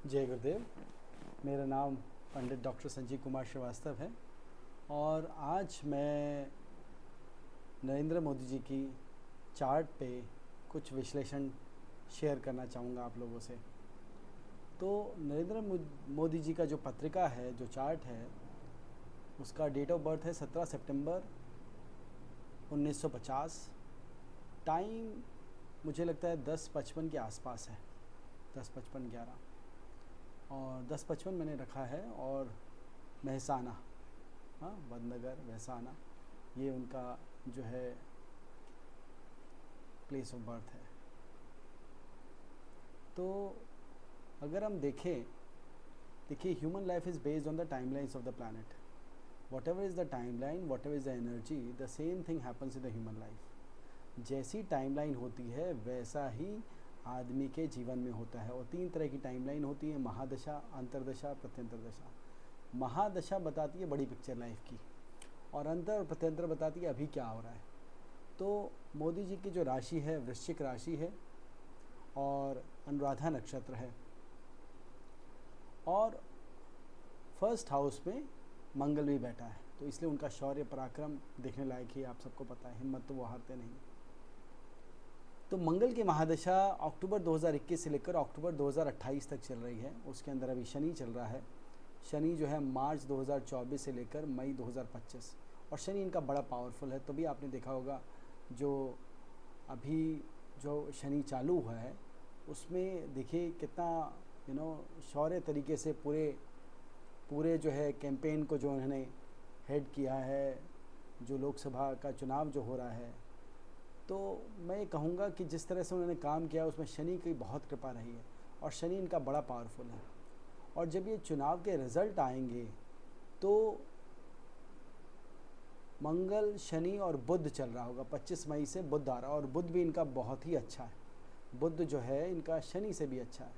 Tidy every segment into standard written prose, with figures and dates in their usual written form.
जय गुरुदेव। मेरा नाम पंडित डॉक्टर संजीव कुमार श्रीवास्तव है और आज मैं नरेंद्र मोदी जी की चार्ट पे कुछ विश्लेषण शेयर करना चाहूँगा आप लोगों से। तो नरेंद्र मोदी जी का जो पत्रिका है, जो चार्ट है, उसका डेट ऑफ बर्थ है 17 सितंबर 1950। टाइम मुझे लगता है 10:55 के आसपास है, 10:55-11, और 10:55 मैंने रखा है। और महसाना, हाँ, बदनगर महसाना, ये उनका जो है प्लेस ऑफ बर्थ है। तो अगर हम देखिए, human life is based on the time lines of the planet. What ever is the time line, what ever is the energy, the same thing happens in the human life. जैसी timeline होती है वैसा ही आदमी के जीवन में होता है। और 3 तरह की टाइमलाइन होती है: महादशा, अंतरदशा, प्रत्यंतर दशा। महादशा बताती है बड़ी पिक्चर लाइफ की, और अंतर और प्रत्यंतर बताती है अभी क्या हो रहा है। तो मोदी जी की जो राशि है वृश्चिक राशि है और अनुराधा नक्षत्र है, और फर्स्ट हाउस में मंगल भी बैठा है। तो इसलिए उनका शौर्य पराक्रम देखने लायक ही, आप सबको पता है, हिम्मत तो वो हारते नहीं। तो मंगल की महादशा अक्टूबर 2021 से लेकर अक्टूबर 2028 तक चल रही है। उसके अंदर अभी शनि चल रहा है। शनि जो है मार्च 2024 से लेकर मई 2025, और शनि इनका बड़ा पावरफुल है। तो भी आपने देखा होगा जो अभी जो शनि चालू हुआ है उसमें देखिए कितना शौर्य तरीके से पूरे जो है कैंपेन को जो उन्होंने हेड किया है, जो लोकसभा का चुनाव जो हो रहा है। तो मैं कहूँगा कि जिस तरह से उन्होंने काम किया उसमें शनि की बहुत कृपा रही है, और शनि इनका बड़ा पावरफुल है। और जब ये चुनाव के रिज़ल्ट आएंगे तो मंगल, शनि और बुध चल रहा होगा। 25 मई से बुध आ रहा है, और बुध भी इनका बहुत ही अच्छा है। बुध जो है इनका शनि से भी अच्छा है,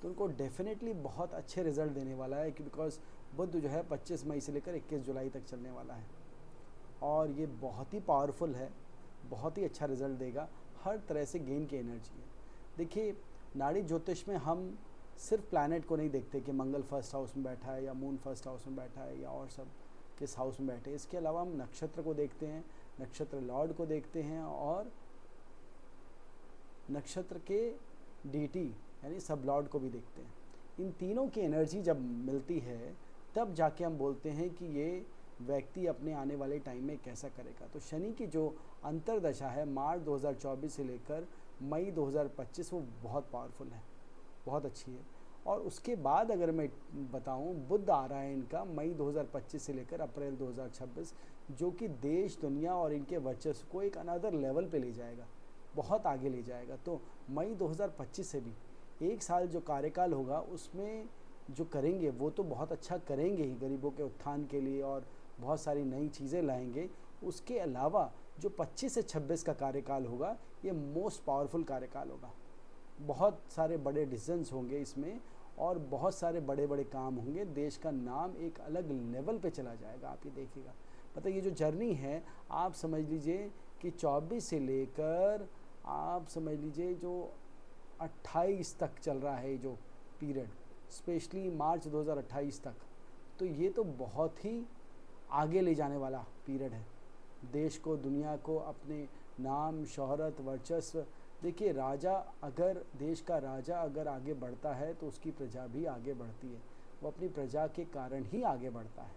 तो उनको डेफिनेटली बहुत अच्छे रिज़ल्ट देने वाला है, कि बिकॉज बुध जो है 25 मई से लेकर 21 जुलाई तक चलने वाला है, और ये बहुत ही पावरफुल है, बहुत ही अच्छा रिज़ल्ट देगा। हर तरह से गेन की एनर्जी है। देखिए, नाड़ी ज्योतिष में हम सिर्फ प्लैनेट को नहीं देखते कि मंगल फर्स्ट हाउस में बैठा है या मून फर्स्ट हाउस में बैठा है या और सब किस हाउस में बैठे। इसके अलावा हम नक्षत्र को देखते हैं, नक्षत्र लॉर्ड को देखते हैं, और नक्षत्र के डीटी यानी सब लॉर्ड को भी देखते हैं। इन तीनों की एनर्जी जब मिलती है तब जाके हम बोलते हैं कि ये व्यक्ति अपने आने वाले टाइम में कैसा करेगा। तो शनि की जो अंतरदशा है मार्च 2024 से लेकर मई 2025, वो बहुत पावरफुल है, बहुत अच्छी है। और उसके बाद अगर मैं बताऊं, बुध आ रहा है इनका मई 2025 से लेकर अप्रैल 2026, जो कि देश, दुनिया और इनके वर्चस्व को एक अनदर लेवल पे ले जाएगा, बहुत आगे ले जाएगा। तो मई 2025 से भी 1 साल जो कार्यकाल होगा उसमें जो करेंगे वो तो बहुत अच्छा करेंगे ही, गरीबों के उत्थान के लिए, और बहुत सारी नई चीज़ें लाएंगे। उसके अलावा जो 25 से 26 का कार्यकाल होगा ये मोस्ट पावरफुल कार्यकाल होगा। बहुत सारे बड़े डिसीजंस होंगे इसमें, और बहुत सारे बड़े बड़े काम होंगे। देश का नाम एक अलग लेवल पे चला जाएगा, आप ये देखिएगा। मतलब ये जो जर्नी है, आप समझ लीजिए कि 24 से लेकर आप समझ लीजिए जो 28 तक चल रहा है जो पीरियड, स्पेशली मार्च 2028 तक, तो ये तो बहुत ही आगे ले जाने वाला पीरियड है। देश को, दुनिया को अपने नाम, शोहरत, वर्चस्व। देखिए, देश का राजा अगर आगे बढ़ता है तो उसकी प्रजा भी आगे बढ़ती है, वो अपनी प्रजा के कारण ही आगे बढ़ता है।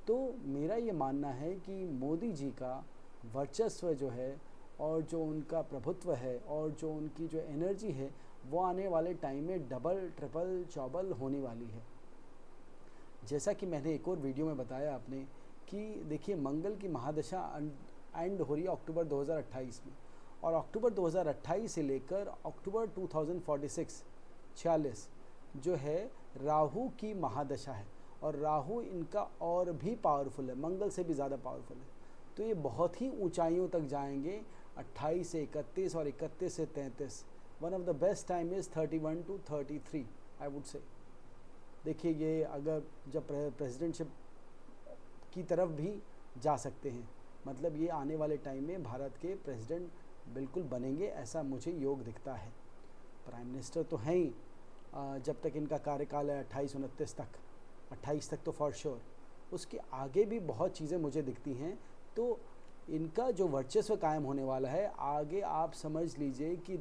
तो मेरा ये मानना है कि मोदी जी का वर्चस्व जो है, और जो उनका प्रभुत्व है, और जो उनकी जो एनर्जी है, वो आने वाले टाइम में डबल, ट्रिपल, चौबल होने वाली है। जैसा कि मैंने एक और वीडियो में बताया आपने कि देखिए, मंगल की महादशा एंड हो रही है अक्टूबर 2028 में, और अक्टूबर 2028 से लेकर अक्टूबर 2046 जो है राहु की महादशा है, और राहु इनका और भी पावरफुल है, मंगल से भी ज़्यादा पावरफुल है। तो ये बहुत ही ऊंचाइयों तक जाएंगे, 28 से 31 और 31 से 33। One of the best time is 31 to 33, I would say. देखिए, ये अगर जब प्रेसिडेंटशिप की तरफ भी जा सकते हैं, मतलब ये आने वाले टाइम में भारत के प्रेसिडेंट बिल्कुल बनेंगे, ऐसा मुझे योग दिखता है। प्राइम मिनिस्टर तो हैं ही, जब तक इनका कार्यकाल है 28-29 तक, 28 तक तो फॉर श्योर, उसके आगे भी बहुत चीज़ें मुझे दिखती हैं। तो इनका जो वर्चस्व कायम होने वाला है आगे, आप समझ लीजिए कि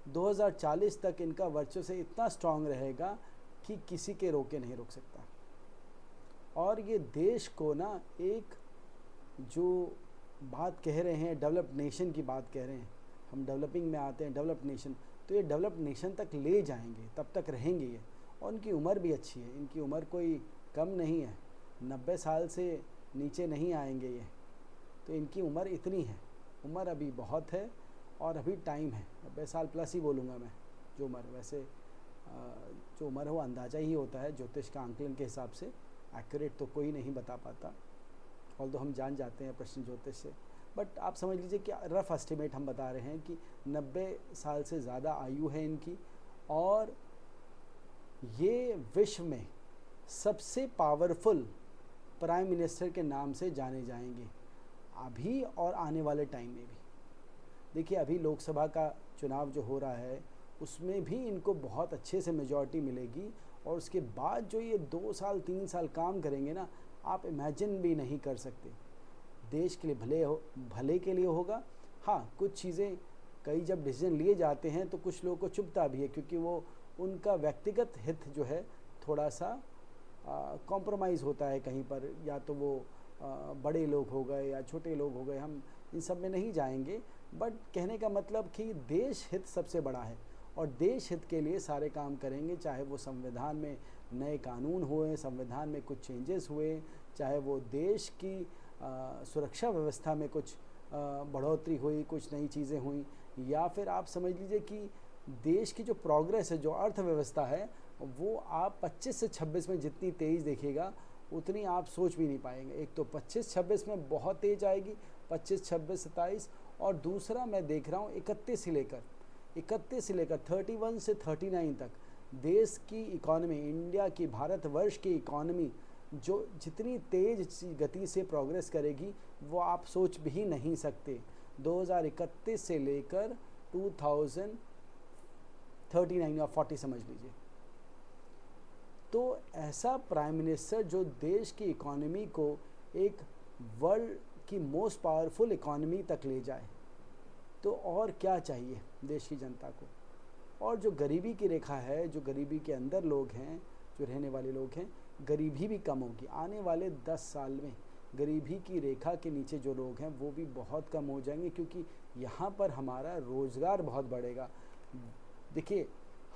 2040 तक इनका वर्चस्व इतना स्ट्रांग रहेगा कि किसी के रोके नहीं रोक सकता। और ये देश को ना, एक जो बात कह रहे हैं डेवलप्ड नेशन की बात कह रहे हैं, हम डेवलपिंग में आते हैं, डेवलप्ड नेशन, तो ये डेवलप्ड नेशन तक ले जाएंगे, तब तक रहेंगे ये। और उनकी उम्र भी अच्छी है, इनकी उम्र कोई कम नहीं है, 90 साल से नीचे नहीं आएंगे ये। तो इनकी उम्र इतनी है, उम्र अभी बहुत है और अभी टाइम है। 90 साल प्लस ही बोलूँगा मैं, जो उम्र, वैसे जो उम्र है वो अंदाज़ा ही होता है ज्योतिष का आंकलन के हिसाब से, एक्यूरेट तो कोई नहीं बता पाता, ऑल्दो हम जान जाते हैं प्रश्न ज्योतिष से। बट आप समझ लीजिए कि रफ एस्टिमेट हम बता रहे हैं कि 90 साल से ज़्यादा आयु है इनकी। और ये विश्व में सबसे पावरफुल प्राइम मिनिस्टर के नाम से जाने जाएंगे अभी और आने वाले टाइम में भी। देखिए, अभी लोकसभा का चुनाव जो हो रहा है उसमें भी इनको बहुत अच्छे से मेजॉरिटी मिलेगी, और उसके बाद जो ये 2 साल 3 साल काम करेंगे ना, आप इमेजिन भी नहीं कर सकते। देश के लिए भले के लिए होगा। हाँ, कुछ चीज़ें, कई जब डिसीजन लिए जाते हैं तो कुछ लोगों को चुभता भी है, क्योंकि वो उनका व्यक्तिगत हित जो है थोड़ा सा कॉम्प्रोमाइज़ होता है कहीं पर, या तो वो बड़े लोग हो गए या छोटे लोग हो गए, हम इन सब में नहीं जाएंगे। बट कहने का मतलब कि देश हित सबसे बड़ा है, और देश हित के लिए सारे काम करेंगे, चाहे वो संविधान में नए कानून हुए, संविधान में कुछ चेंजेस हुए, चाहे वो देश की सुरक्षा व्यवस्था में कुछ बढ़ोतरी हुई, कुछ नई चीज़ें हुई, या फिर आप समझ लीजिए कि देश की जो प्रोग्रेस है, जो अर्थव्यवस्था है, वो आप 25 से 26 में जितनी तेज़ देखिएगा उतनी आप सोच भी नहीं पाएंगे। एक तो 25-26 में बहुत तेज़ आएगी, 25, 26, 27, और दूसरा मैं देख रहा हूँ 31 से लेकर 31 से 39 तक देश की इकॉनमी, इंडिया की, भारतवर्ष की इकॉनमी जो जितनी तेज़ गति से प्रोग्रेस करेगी वो आप सोच भी नहीं सकते। 2031 से लेकर 2039 या 40 समझ लीजिए। तो ऐसा प्राइम मिनिस्टर जो देश की इकॉनमी को एक वर्ल्ड की मोस्ट पावरफुल इकॉनमी तक ले जाए, तो और क्या चाहिए देश की जनता को। और जो गरीबी की रेखा है, जो गरीबी के अंदर लोग हैं, जो रहने वाले लोग हैं, गरीबी भी कम होगी आने वाले 10 साल में। गरीबी की रेखा के नीचे जो लोग हैं वो भी बहुत कम हो जाएंगे, क्योंकि यहाँ पर हमारा रोज़गार बहुत बढ़ेगा। देखिए,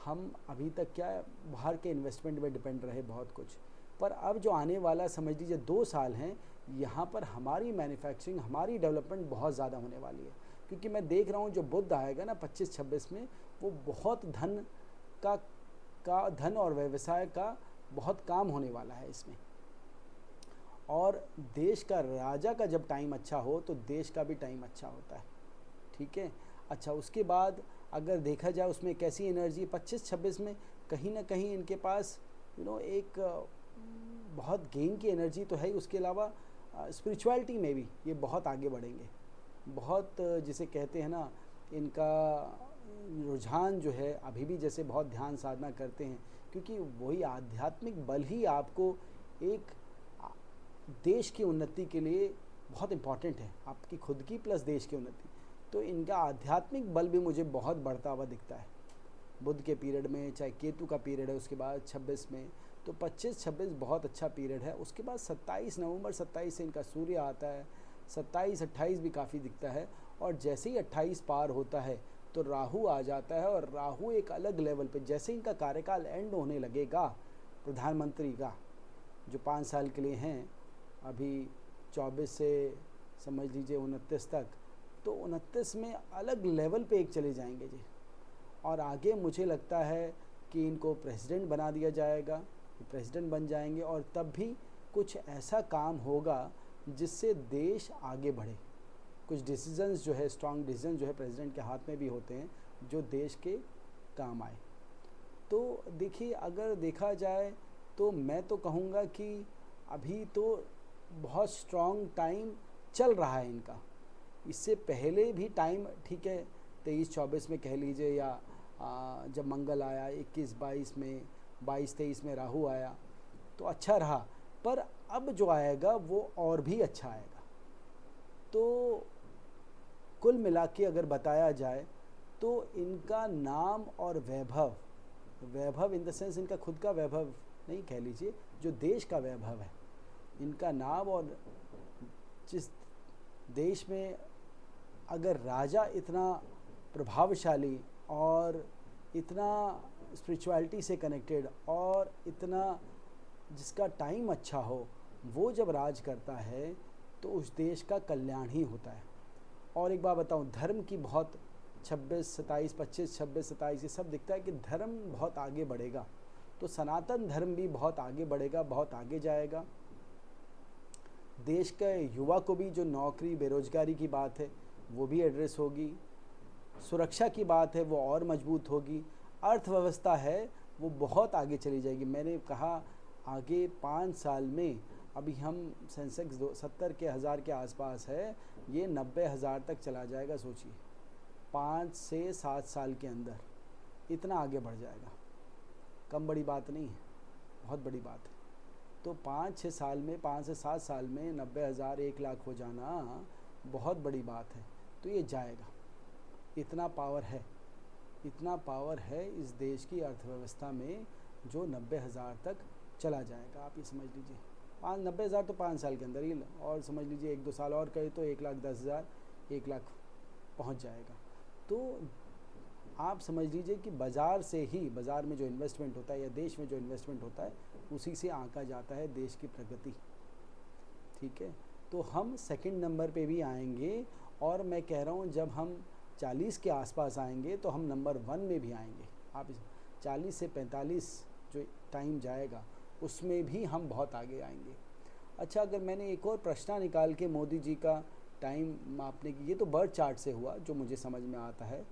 हम अभी तक क्या बाहर के इन्वेस्टमेंट में डिपेंड रहे बहुत कुछ, पर अब जो आने वाला समझ लीजिए 2 साल हैं, यहाँ पर हमारी मैन्युफैक्चरिंग, हमारी डेवलपमेंट बहुत ज़्यादा होने वाली है। क्योंकि मैं देख रहा हूँ जो बुद्ध आएगा ना 25-26 में, वो बहुत धन और व्यवसाय का बहुत काम होने वाला है इसमें। और देश का राजा का जब टाइम अच्छा हो तो देश का भी टाइम अच्छा होता है, ठीक है। अच्छा, उसके बाद अगर देखा जाए उसमें कैसी एनर्जी 25-26 में, कहीं ना कहीं इनके पास एक बहुत गेन की एनर्जी तो है ही, उसके अलावा स्पिरिचुअलिटी में भी ये बहुत आगे बढ़ेंगे। बहुत जिसे कहते हैं ना, इनका रुझान जो है अभी भी जैसे बहुत ध्यान साधना करते हैं, क्योंकि वही आध्यात्मिक बल ही आपको एक देश की उन्नति के लिए बहुत इम्पॉर्टेंट है, आपकी खुद की प्लस देश की उन्नति। तो इनका आध्यात्मिक बल भी मुझे बहुत बढ़ता हुआ दिखता है बुध के पीरियड में, चाहे केतु का पीरियड है उसके बाद 26 में। तो 25-26 बहुत अच्छा पीरियड है। उसके बाद 27 नवंबर 27 से इनका सूर्य आता है, 27-28 भी काफ़ी दिखता है। और जैसे ही 28 पार होता है तो राहु आ जाता है, और राहु एक अलग लेवल पे, जैसे इनका कार्यकाल एंड होने लगेगा प्रधानमंत्री का, जो 5 साल के लिए हैं, अभी 24 से समझ लीजिए 29 तक, तो 29 में अलग लेवल पे एक चले जाएंगे जी। और आगे मुझे लगता है कि इनको प्रेसिडेंट बना दिया जाएगा, प्रेसिडेंट बन जाएंगे, और तब भी कुछ ऐसा काम होगा जिससे देश आगे बढ़े। कुछ डिसीजंस जो है, स्ट्रांग डिसीजन जो है प्रेसिडेंट के हाथ में भी होते हैं, जो देश के काम आए। तो देखिए, अगर देखा जाए तो मैं तो कहूँगा कि अभी तो बहुत स्ट्रांग टाइम चल रहा है इनका, इससे पहले भी टाइम ठीक है, 23-24 में कह लीजिए, या जब मंगल आया 21-22 में, 22-23 में राहु आया तो अच्छा रहा, पर अब जो आएगा वो और भी अच्छा आएगा। तो कुल मिला के अगर बताया जाए तो इनका नाम और वैभव, वैभव इन द सेंस इनका खुद का वैभव नहीं कह लीजिए, जो देश का वैभव है, इनका नाम, और जिस देश में अगर राजा इतना प्रभावशाली और इतना स्पिरिचुअलिटी से कनेक्टेड और इतना जिसका टाइम अच्छा हो, वो जब राज करता है तो उस देश का कल्याण ही होता है। और एक बात बताऊं, धर्म की बहुत 26, 27, 25, 26, 27 ये सब दिखता है कि धर्म बहुत आगे बढ़ेगा, तो सनातन धर्म भी बहुत आगे बढ़ेगा, बहुत आगे जाएगा। देश के युवा को भी जो नौकरी बेरोजगारी की बात है वो भी एड्रेस होगी, सुरक्षा की बात है वो और मजबूत होगी, अर्थव्यवस्था है वो बहुत आगे चली जाएगी। मैंने कहा आगे 5 साल में, अभी हम सेंसेक्स 70 के हज़ार के आसपास है, ये 90,000 तक चला जाएगा। सोचिए 5 से 7 साल के अंदर इतना आगे बढ़ जाएगा, कम बड़ी बात नहीं है, बहुत बड़ी बात है। तो 5-6 साल में, 5 से 7 साल में 90,000 1 लाख हो जाना बहुत बड़ी बात है। तो ये जाएगा, इतना पावर है, इतना पावर है इस देश की अर्थव्यवस्था में जो 90,000 तक चला जाएगा। आप ये समझ लीजिए 90,000 तो 5 साल के अंदर ही, और समझ लीजिए 1-2 साल और करे तो 1,10,000, 1 लाख पहुंच जाएगा। तो आप समझ लीजिए कि बाज़ार से ही, बाज़ार में जो इन्वेस्टमेंट होता है या देश में जो इन्वेस्टमेंट होता है उसी से आंका जाता है देश की प्रगति। ठीक है, तो हम सेकंड नंबर पे भी आएंगे, और मैं कह रहा हूँ जब हम 40 के आसपास आएंगे तो हम नंबर 1 में भी आएंगे। आप 40 से 45 जो टाइम जाएगा उसमें भी हम बहुत आगे आएंगे। अच्छा, अगर मैंने एक और प्रश्न निकाल के मोदी जी का टाइम मापने की, ये तो बर्थ चार्ट से हुआ जो मुझे समझ में आता है,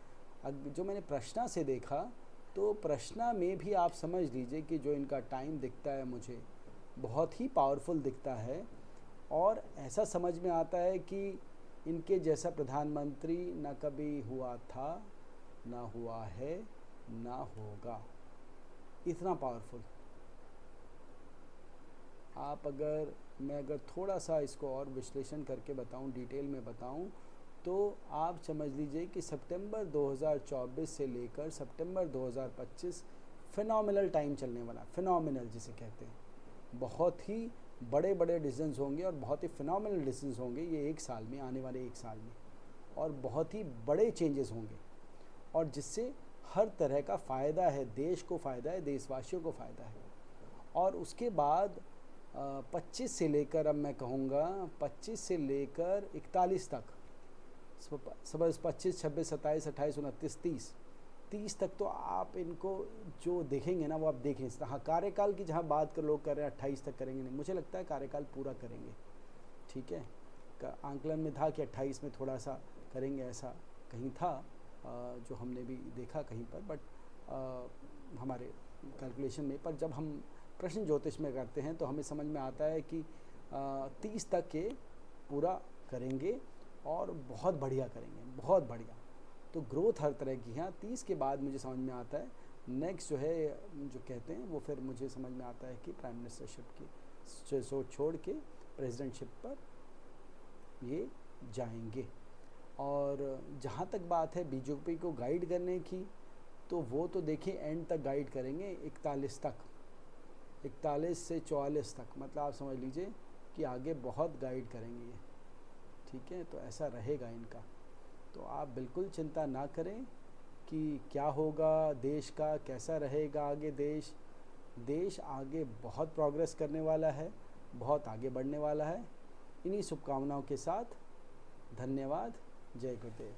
जो मैंने प्रश्न से देखा तो प्रश्न में भी आप समझ लीजिए कि जो इनका टाइम दिखता है मुझे बहुत ही पावरफुल दिखता है, और ऐसा समझ में आता है कि इनके जैसा प्रधानमंत्री ना कभी हुआ था, ना हुआ है, ना होगा, इतना पावरफुल। आप मैं अगर थोड़ा सा इसको और विश्लेषण करके बताऊं, डिटेल में बताऊं, तो आप समझ लीजिए कि सितंबर 2024 से लेकर सितंबर 2025 फिनोमिनल टाइम चलने वाला, फिनोमिनल जिसे कहते हैं, बहुत ही बड़े बड़े डिसीजंस होंगे और बहुत ही फिनोमिनल डिसीजंस होंगे ये 1 साल में, आने वाले 1 साल में, और बहुत ही बड़े चेंजेस होंगे, और जिससे हर तरह का फ़ायदा है, देश को फ़ायदा है, देशवासियों को फ़ायदा है। और उसके बाद 25 से लेकर, अब मैं कहूँगा 25 से लेकर 41 तक, सब 25, 26, 27, 28, 29, 30 तक तो आप इनको जो देखेंगे ना वो आप देखें। हाँ, कार्यकाल की जहाँ बात कर लोग कर रहे हैं 28 तक करेंगे, नहीं, मुझे लगता है कार्यकाल पूरा करेंगे। ठीक है, आंकलन में था कि 28 में थोड़ा सा करेंगे, ऐसा कहीं था जो हमने भी देखा कहीं पर, बट हमारे कैलकुलेशन में, पर जब हम प्रश्न ज्योतिष में करते हैं तो हमें समझ में आता है कि 30 तक के पूरा करेंगे और बहुत बढ़िया करेंगे, बहुत बढ़िया। तो ग्रोथ हर तरह की है। 30 के बाद मुझे समझ में आता है नेक्स्ट जो है, जो कहते हैं वो, फिर मुझे समझ में आता है कि प्राइम मिनिस्टरशिप की सोच छोड़ के प्रेसिडेंटशिप पर ये जाएंगे। और जहाँ तक बात है बीजेपी को गाइड करने की, तो वो तो देखिए एंड तक गाइड करेंगे, 41 तक, 41 से 44 तक, मतलब आप समझ लीजिए कि आगे बहुत गाइड करेंगे ये। ठीक है, तो ऐसा रहेगा इनका। तो आप बिल्कुल चिंता ना करें कि क्या होगा, देश का कैसा रहेगा आगे। देश आगे बहुत प्रोग्रेस करने वाला है, बहुत आगे बढ़ने वाला है। इन्हीं शुभकामनाओं के साथ धन्यवाद। जय गुरुदेव।